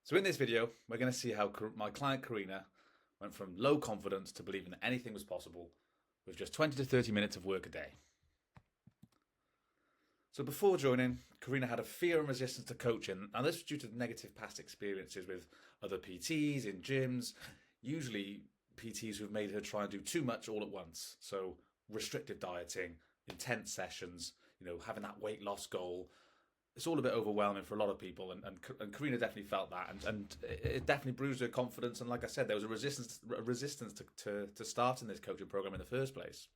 So in this video, we're going to see how my client Carina went from low confidence to believing that anything was possible with just 20 to 30 minutes of work a day. So before joining, Carina had a fear and resistance to coaching, and this was due to negative past experiences with other PTs in gyms, usually PTs who've made her try and do too much all at once. So restrictive dieting, intense sessions, having that weight loss goal, it's all a bit overwhelming for a lot of people, and Carina definitely felt that, and it definitely bruised her confidence. And like I said, there was a resistance to starting this coaching program in the first place.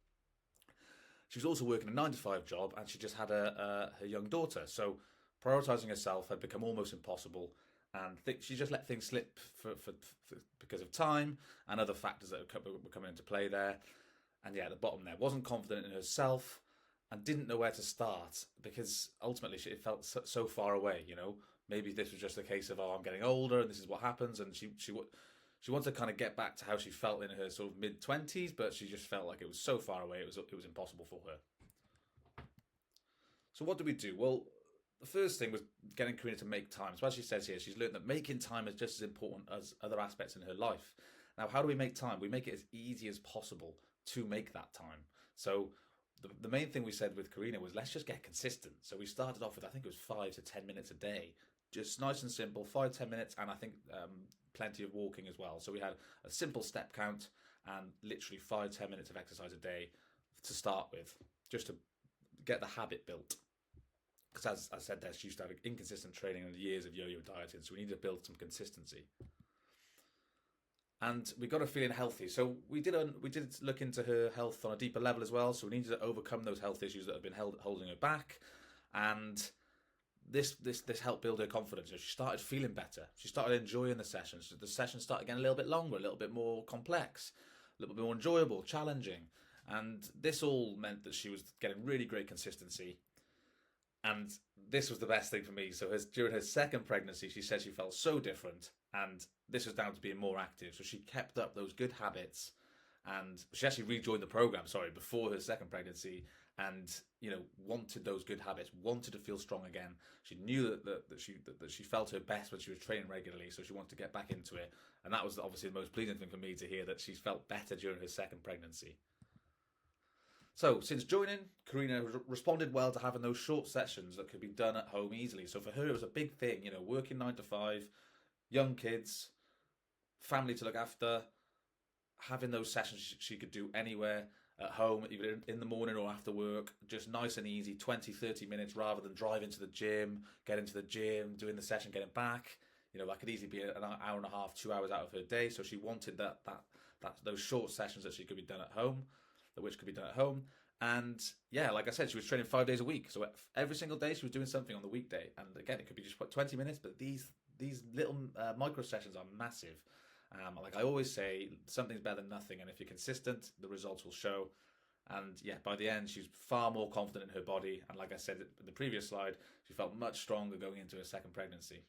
She was also working a 9 to 5 job, and she just had her young daughter. So prioritizing herself had become almost impossible, and she just let things slip because of time and other factors that were coming into play there. And yeah, at the bottom there, wasn't confident in herself and didn't know where to start because ultimately it felt so far away. Maybe this was just a case of, oh, I'm getting older and this is what happens, and she wanted to kind of get back to how she felt in her sort of mid-20s, but she just felt like it was so far away, it was impossible for her. So what do we do? Well, the first thing was getting Karina to make time. So as she says here, she's learned that making time is just as important as other aspects in her life. Now, how do we make time? We make it as easy as possible to make that time. So the main thing we said with Karina was, let's just get consistent. So we started off with, I think it was 5 to 10 minutes a day, just nice and simple, 5 to 10 minutes, and I think plenty of walking as well. So we had a simple step count and literally 5 to 10 minutes of exercise a day to start with, just to get the habit built. Because as I said there, she used to have inconsistent training and years of yo-yo dieting, so we needed to build some consistency. And we got her feeling healthy. So we did look into her health on a deeper level as well. So we needed to overcome those health issues that have been holding her back, and this helped build her confidence. She started feeling better. She started enjoying the sessions. The sessions started getting a little bit longer, a little bit more complex, a little bit more enjoyable, challenging, and this all meant that she was getting really great consistency. And this was the best thing for me. So during her second pregnancy, she said she felt so different, and this was down to being more active. So she kept up those good habits, and she actually rejoined the program, before her second pregnancy, and wanted those good habits, wanted to feel strong again. She knew that she felt her best when she was training regularly, so she wanted to get back into it. And that was obviously the most pleasing thing for me to hear, that she felt better during her second pregnancy. So, since joining, Carina responded well to having those short sessions that could be done at home easily. So for her, it was a big thing, working 9 to 5, young kids, family to look after, having those sessions she could do anywhere at home, either in the morning or after work, just nice and easy, 20, 30 minutes rather than driving to the gym, getting to the gym, doing the session, getting back. That could easily be an hour and a half, 2 hours out of her day. So she wanted those short sessions that could be done at home. And yeah, like I said, she was training 5 days a week. So every single day she was doing something on the weekday. And again, it could be just 20 minutes, but these little micro sessions are massive. Like I always say, something's better than nothing. And if you're consistent, the results will show. And yeah, by the end, she's far more confident in her body. And like I said in the previous slide, she felt much stronger going into her second pregnancy.